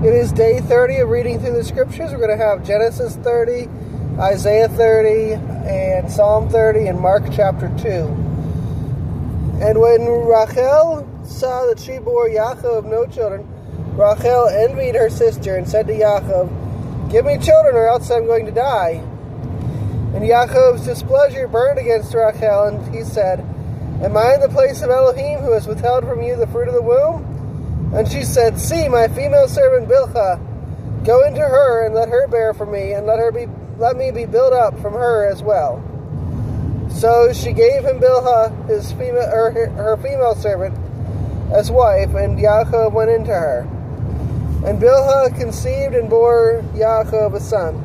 It is day 30 of reading through the scriptures. We're going to have Genesis 30, Isaiah 30, and Psalm 30, and Mark chapter 2. And when Rachel saw that she bore Yaakov no children, Rachel envied her sister and said to Yaakov, "Give me children or else I'm going to die." And Yaakov's displeasure burned against Rachel, and he said, "Am I in the place of Elohim, who has withheld from you the fruit of the womb?" And she said, "See, my female servant Bilhah, go into her and let her bear for me, and let me be built up from her as well." So she gave him Bilhah, her female servant, as wife, and Yaakov went into her. And Bilhah conceived and bore Yaakov a son.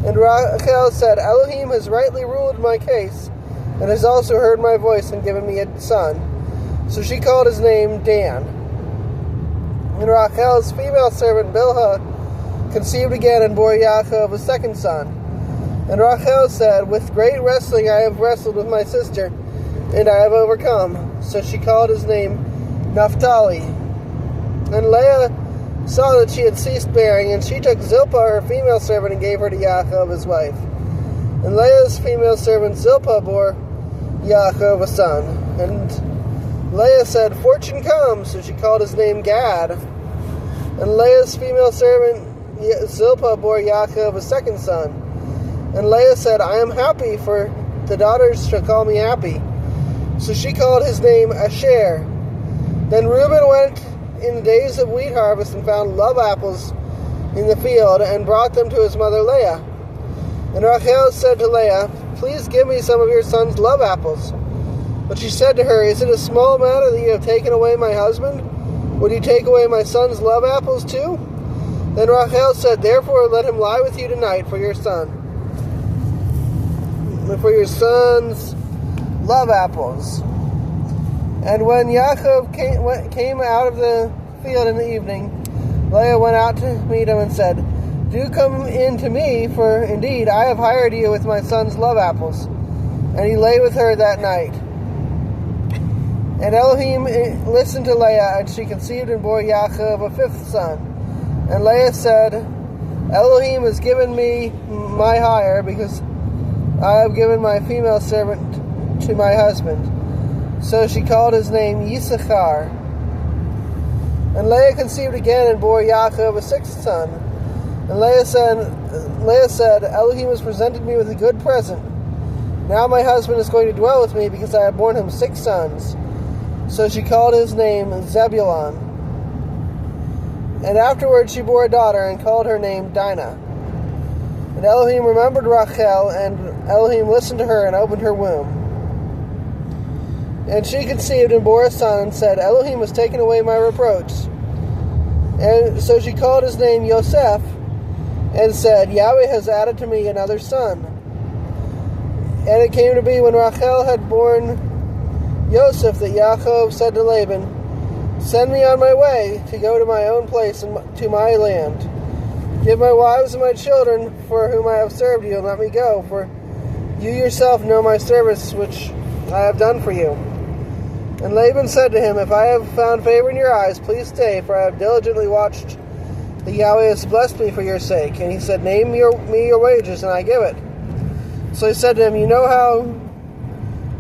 And Rachel said, "Elohim has rightly ruled my case, and has also heard my voice and given me a son." So she called his name Dan. And Rachel's female servant Bilhah conceived again and bore Yaakov a second son. And Rachel said, "With great wrestling I have wrestled with my sister, and I have overcome." So she called his name Naphtali. And Leah saw that she had ceased bearing, and she took Zilpah her female servant and gave her to Yaakov his wife. And Leah's female servant Zilpah bore Yaakov a son. And Leah said, "Fortune comes," so she called his name Gad. And Leah's female servant Zilpah bore Yaakov a second son. And Leah said, "I am happy, for the daughters shall call me happy." So she called his name Asher. Then Reuben went in the days of wheat harvest and found love apples in the field and brought them to his mother Leah. And Rachel said to Leah, "Please give me some of your son's love apples." But she said to her, "Is it a small matter that you have taken away my husband? Would you take away my son's love apples too?" Then Rachel said, "Therefore let him lie with you tonight for your son, for your son's love apples." And when Yaakov came out of the field in the evening, Leah went out to meet him and said, "Do come in to me, for indeed I have hired you with my son's love apples." And he lay with her that night. And Elohim listened to Leah, and she conceived and bore Yaakov a fifth son. And Leah said, "Elohim has given me my hire, because I have given my female servant to my husband." So she called his name Yisachar. And Leah conceived again and bore Yaakov a sixth son. And Leah said, "Elohim has presented me with a good present. Now my husband is going to dwell with me, because I have borne him 6 sons. So she called his name Zebulon. And afterward she bore a daughter and called her name Dinah. And Elohim remembered Rachel, and Elohim listened to her and opened her womb. And she conceived and bore a son and said, "Elohim has taken away my reproach." And so she called his name Yosef and said, "Yahweh has added to me another son." And it came to be, when Rachel had borne Yosef, that Yaakov said to Laban, "Send me on my way to go to my own place and to my land. Give my wives and my children, for whom I have served you, and let me go, for you yourself know my service which I have done for you." And Laban said to him, "If I have found favor in your eyes, please stay, for I have diligently watched that Yahweh has blessed me for your sake." And he said, "Name me your wages, and I give it." So he said to him, "You know how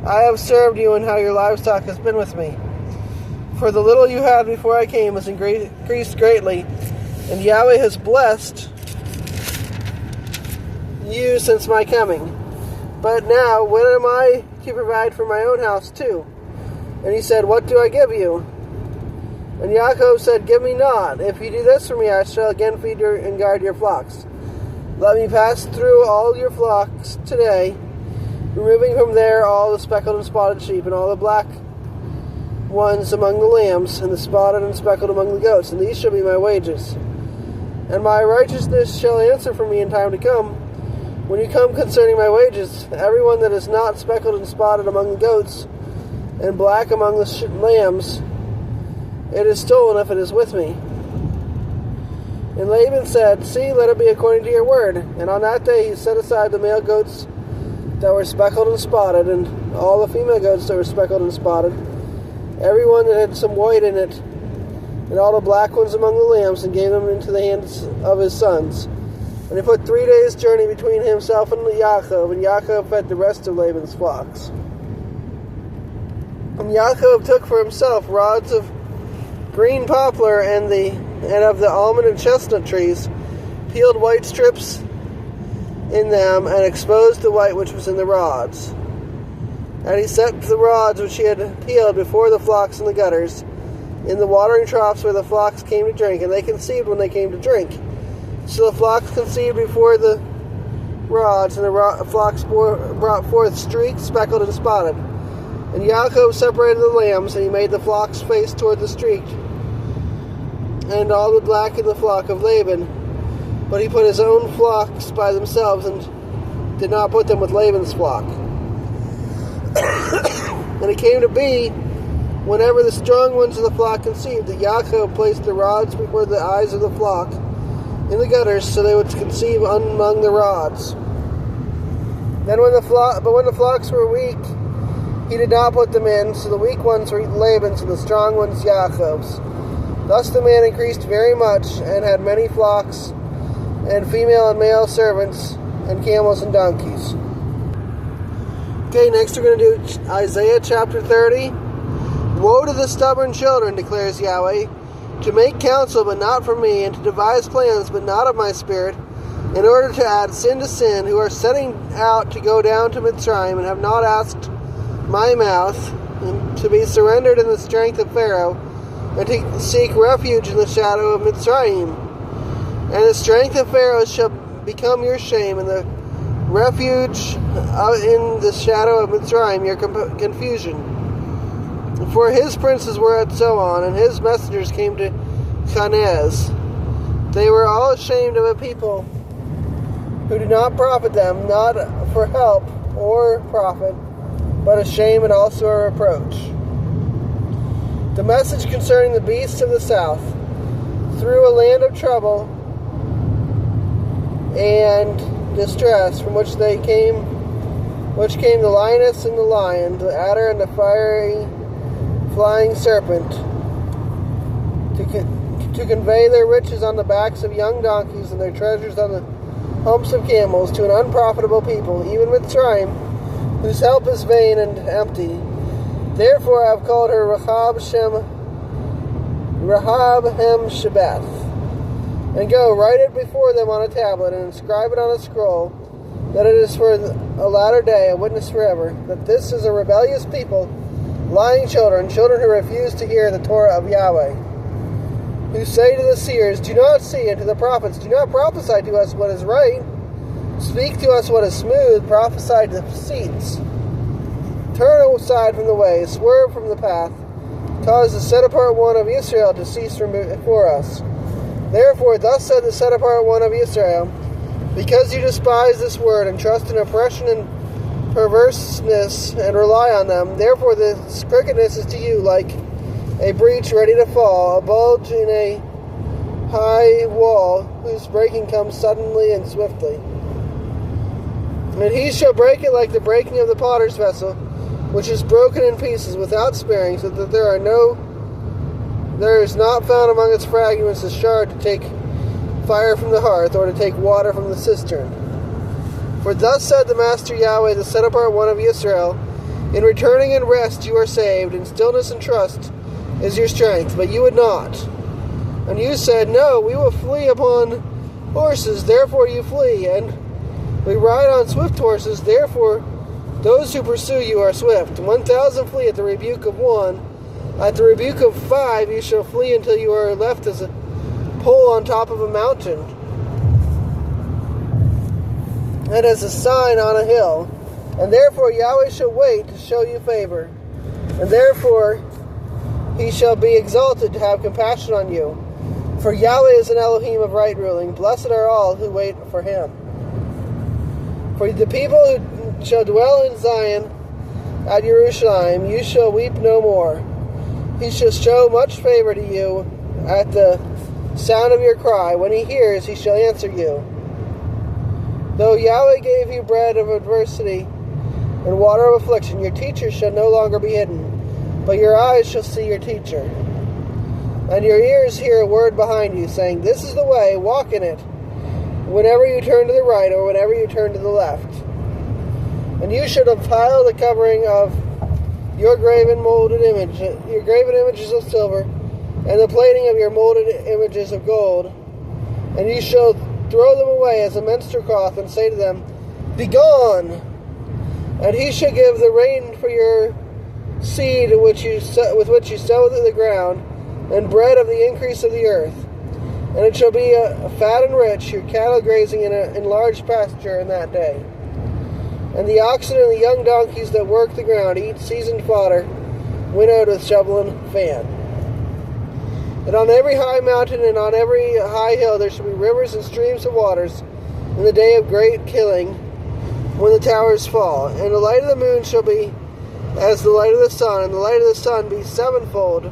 I have served you, and how your livestock has been with me. For the little you had before I came has increased greatly, and Yahweh has blessed you since my coming. But now, when am I to provide for my own house too?" And he said, "What do I give you?" And Yaakov said, "Give me naught. If you do this for me, I shall again feed and guard your flocks. Let me pass through all your flocks today, removing from there all the speckled and spotted sheep, and all the black ones among the lambs, and the spotted and speckled among the goats, and these shall be my wages. And my righteousness shall answer for me in time to come. When you come concerning my wages, everyone that is not speckled and spotted among the goats, and black among the lambs, it is stolen if it is with me." And Laban said, "See, let it be according to your word." And on that day he set aside the male goats that were speckled and spotted, and all the female goats that were speckled and spotted, every one that had some white in it, and all the black ones among the lambs, and gave them into the hands of his sons. And he put 3 days' journey between himself and Yaakov, and Yaakov fed the rest of Laban's flocks. And Yaakov took for himself rods of green poplar and of the almond and chestnut trees, peeled white strips in them, and exposed the white which was in the rods. And he set the rods which he had peeled before the flocks in the gutters, in the watering troughs where the flocks came to drink, and they conceived when they came to drink. So the flocks conceived before the rods, and the flocks brought forth streaked, speckled, and spotted. And Yaakov separated the lambs, and he made the flocks face toward the streaked, and all the black in the flock of Laban. But he put his own flocks by themselves, and did not put them with Laban's flock. And it came to be, whenever the strong ones of the flock conceived, that Yaakov placed the rods before the eyes of the flock in the gutters, so they would conceive among the rods. Then when the flocks were weak, he did not put them in, so the weak ones were Laban's, and the strong ones Yaakov's. Thus the man increased very much, and had many flocks, and female and male servants, and camels and donkeys. Okay, next we're going to do Isaiah chapter 30. Woe to the stubborn children, declares Yahweh, to make counsel but not for me, and to devise plans but not of my spirit, in order to add sin to sin, who are setting out to go down to Mitzrayim, and have not asked my mouth, and to be surrendered in the strength of Pharaoh, and to seek refuge in the shadow of Mitzrayim. And the strength of Pharaoh shall become your shame, and the refuge in the shadow of Mitzrayim your confusion. For his princes were at Zoan, and his messengers came to Chanez. They were all ashamed of a people who did not profit them, not for help or profit, but a shame and also a reproach. The message concerning the beasts of the south, through a land of trouble and distress, from which came the lioness and the lion, the adder and the fiery flying serpent, to convey their riches on the backs of young donkeys and their treasures on the humps of camels, to an unprofitable people, even Mitzrayim, whose help is vain and empty. Therefore I have called her Rahab Hem Shebeth. And go, write it before them on a tablet, and inscribe it on a scroll, that it is for a latter day, a witness forever, that this is a rebellious people, lying children who refuse to hear the Torah of Yahweh, who say to the seers, do not see, and to the prophets, do not prophesy to us what is right, speak to us what is smooth, prophesy deceits. Turn aside from the way, swerve from the path, cause the set-apart one of Israel to cease from before us. Therefore, thus said the set-apart one of Israel, because you despise this word, and trust in oppression and perverseness, and rely on them, therefore this crookedness is to you like a breach ready to fall, a bulge in a high wall, whose breaking comes suddenly and swiftly. And he shall break it like the breaking of the potter's vessel, which is broken in pieces without sparing, so that there is not found among its fragments a shard to take fire from the hearth, or to take water from the cistern. For thus said the Master Yahweh, the set-apart one of Israel, in returning and rest you are saved, in stillness and trust is your strength, but you would not. And you said, no, we will flee upon horses, therefore you flee, and we ride on swift horses, therefore those who pursue you are swift. 1,000 flee at the rebuke of one, at the rebuke of 5 you shall flee until you are left as a pole on top of a mountain, and as a sign on a hill. And therefore Yahweh shall wait to show you favor, and therefore he shall be exalted to have compassion on you. For Yahweh is an Elohim of right ruling. Blessed are all who wait for him. For the people who shall dwell in Zion at Jerusalem, you shall weep no more. He shall show much favor to you at the sound of your cry. When he hears, he shall answer you. Though Yahweh gave you bread of adversity and water of affliction, your teacher shall no longer be hidden, but your eyes shall see your teacher. and your ears hear a word behind you, saying, This is the way, walk in it, whenever you turn to the right or whenever you turn to the left. And you should pile the covering of your graven images of silver, and the plating of your molded images of gold, and you shall throw them away as a minster cloth, and say to them, Begone! And he shall give the rain for your seed with which you sow the ground, and bread of the increase of the earth. And it shall be fat and rich, your cattle grazing in an enlarged pasture in that day. And the oxen and the young donkeys that work the ground eat seasoned fodder, winnowed with shovel and fan. And on every high mountain and on every high hill there shall be rivers and streams of waters in the day of great killing, when the towers fall. And the light of the moon shall be as the light of the sun, and the light of the sun be sevenfold,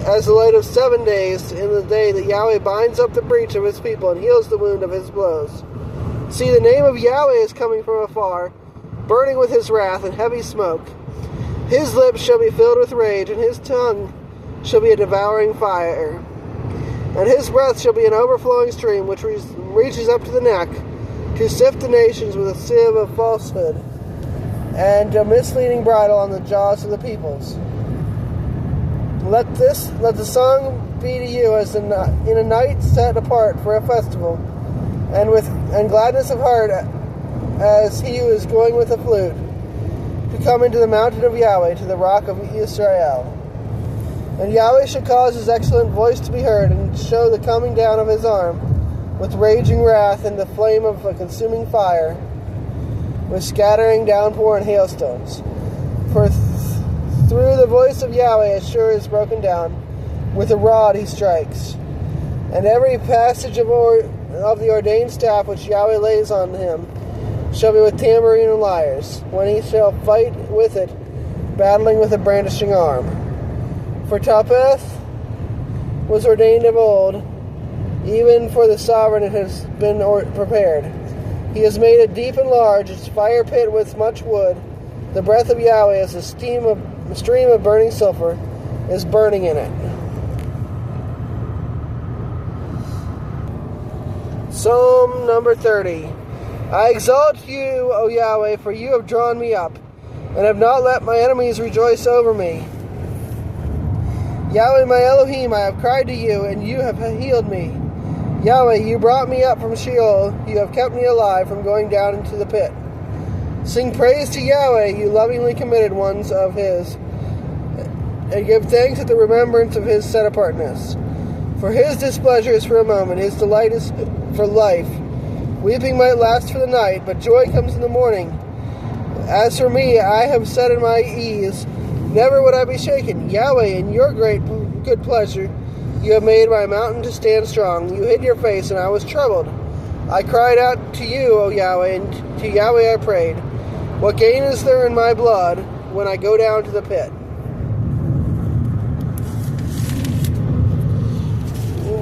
as the light of 7 days, in the day that Yahweh binds up the breach of his people and heals the wound of his blows. See, the name of Yahweh is coming from afar, burning with his wrath and heavy smoke. His lips shall be filled with rage, and his tongue shall be a devouring fire. And his breath shall be an overflowing stream, which reaches up to the neck, to sift the nations with a sieve of falsehood, and a misleading bridle on the jaws of the peoples. Let the song be to you as in a night set apart for a festival, and gladness of heart as he who is going with a flute, to come into the mountain of Yahweh, to the rock of Israel. And Yahweh shall cause his excellent voice to be heard, and show the coming down of his arm, with raging wrath and the flame of a consuming fire, with scattering downpour and hailstones. For through the voice of Yahweh Ashur is broken down, with a rod he strikes. And every passage of the ordained staff which Yahweh lays on him shall be with tambourine and lyres, when he shall fight with it, battling with a brandishing arm. For Topheth was ordained of old, even for the sovereign it has been prepared. He has made it deep and large, its fire pit with much wood. The breath of Yahweh as a stream of burning sulfur is burning in it. Psalm number 30. I exalt you, O Yahweh, for you have drawn me up, and have not let my enemies rejoice over me. Yahweh, my Elohim, I have cried to you, and you have healed me. Yahweh, you brought me up from Sheol. You have kept me alive from going down into the pit. Sing praise to Yahweh, you lovingly committed ones of his, and give thanks at the remembrance of his set-apartness. For his displeasure is for a moment, his delight is for life. Weeping might last for the night, but joy comes in the morning. As for me, I have said in my ease, never would I be shaken. Yahweh, in your great good pleasure, you have made my mountain to stand strong. You hid your face, and I was troubled. I cried out to you, O Yahweh, and to Yahweh I prayed. What gain is there in my blood when I go down to the pit?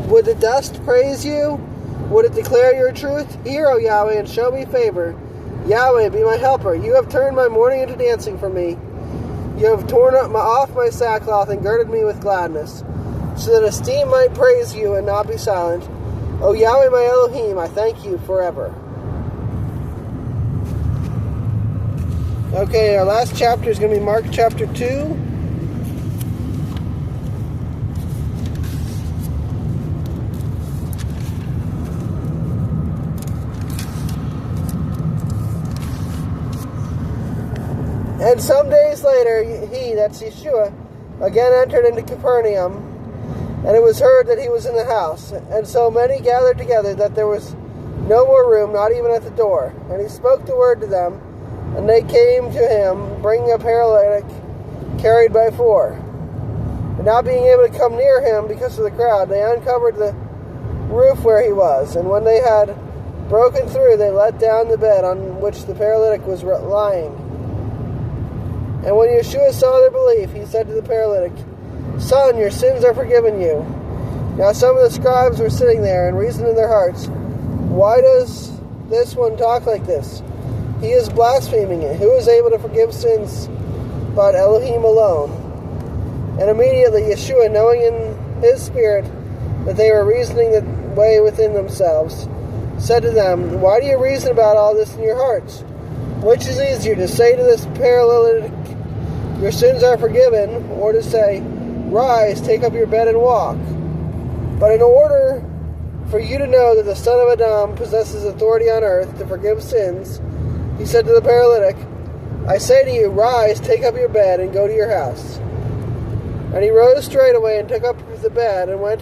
Would the dust praise you? Would it declare your truth? Hear, O Yahweh, and show me favor. Yahweh, be my helper. You have turned my mourning into dancing for me. You have torn off my sackcloth and girded me with gladness, so that esteem might praise you and not be silent. O Yahweh, my Elohim, I thank you forever. Okay, our last chapter is going to be Mark chapter 2. And some days later, he, that's Yeshua, again entered into Capernaum, and it was heard that he was in the house. And so many gathered together that there was no more room, not even at the door. And he spoke the word to them, and they came to him, bringing a paralytic carried by four. And not being able to come near him because of the crowd, they uncovered the roof where he was. And when they had broken through, they let down the bed on which the paralytic was lying. And when Yeshua saw their belief, he said to the paralytic, Son, your sins are forgiven you. Now some of the scribes were sitting there and reasoned in their hearts, Why does this one talk like this? He is blaspheming it. Who is able to forgive sins but Elohim alone? And immediately Yeshua, knowing in his spirit that they were reasoning the way within themselves, said to them, "Why do you reason about all this in your hearts? Which is easier, to say to this paralytic, 'Your sins are forgiven,' or to say, 'Rise, take up your bed and walk'? But in order for you to know that the Son of Adam possesses authority on earth to forgive sins, he said to the paralytic, 'I say to you, rise, take up your bed, and go to your house.' And he rose straightway and took up the bed and went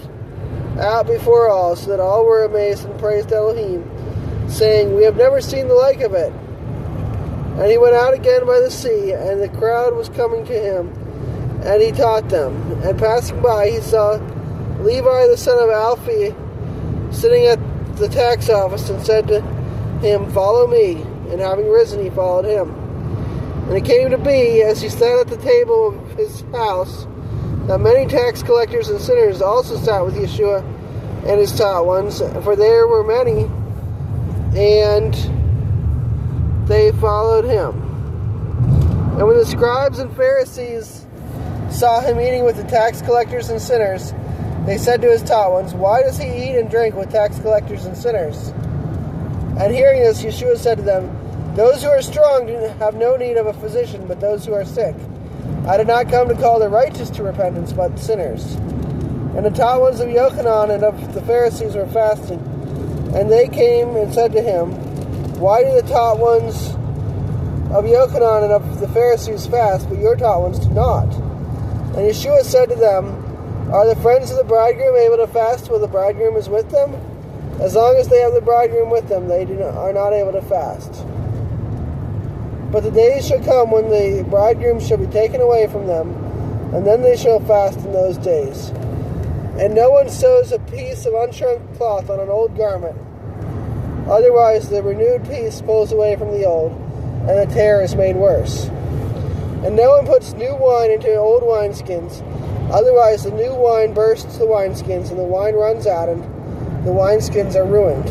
out before all, so that all were amazed and praised Elohim, saying, 'We have never seen the like of it.' And he went out again by the sea, and the crowd was coming to him, and he taught them. And passing by, he saw Levi the son of Alphaeus sitting at the tax office, and said to him, 'Follow me.' And having risen, he followed him. And it came to be, as he sat at the table of his house, that many tax collectors and sinners also sat with Yeshua and his taught ones, for there were many, and they followed him. And when the scribes and Pharisees saw him eating with the tax collectors and sinners, they said to his taught ones, 'Why does he eat and drink with tax collectors and sinners?' And hearing this, Yeshua said to them, 'Those who are strong have no need of a physician, but those who are sick. I did not come to call the righteous to repentance, but sinners.' And the taught ones of Yochanan and of the Pharisees were fasting. And they came and said to him, 'Why do the taught ones of Yochanan and of the Pharisees fast, but your taught ones do not?' And Yeshua said to them, 'Are the friends of the bridegroom able to fast while the bridegroom is with them? As long as they have the bridegroom with them, they are not able to fast. But the days shall come when the bridegroom shall be taken away from them, and then they shall fast in those days. And no one sews a piece of unshrunk cloth on an old garment. Otherwise the renewed piece pulls away from the old, and the tear is made worse. And no one puts new wine into old wineskins. Otherwise the new wine bursts the wineskins, and the wine runs out, and the wineskins are ruined.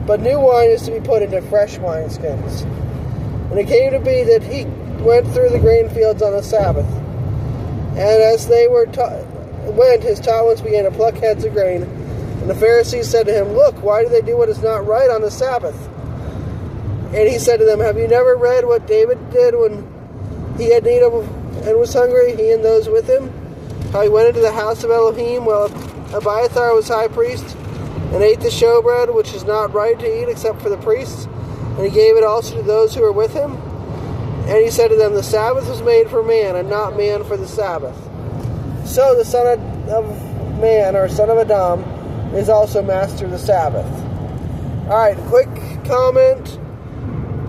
But new wine is to be put into fresh wineskins. And it came to be that he went through the grain fields on the Sabbath. And as they went, his taught ones began to pluck heads of grain. And the Pharisees said to him, 'Look, why do they do what is not right on the Sabbath?' And he said to them, 'Have you never read what David did when he had need of and was hungry, he and those with him? How he went into the house of Elohim while Abiathar was high priest, and ate the showbread, which is not right to eat except for the priests, and he gave it also to those who were with him? And he said to them, The Sabbath was made for man, and not man for the Sabbath. So the Son of Man, or Son of Adam, is also master of the Sabbath.'" Alright, quick comment.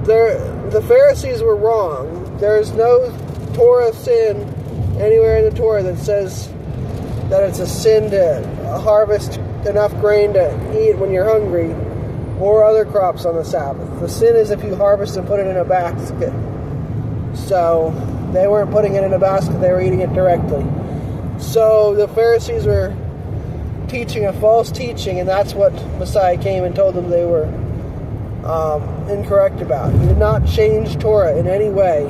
The Pharisees were wrong. There is no Torah sin anywhere in the Torah that says that it's a sin to harvest enough grain to eat when you're hungry, or other crops on the Sabbath. The sin is if you harvest and put it in a basket. So they weren't putting it in a basket, they were eating it directly. So the Pharisees were teaching a false teaching, and that's what Messiah came and told them they were incorrect about. He did not change Torah in any way.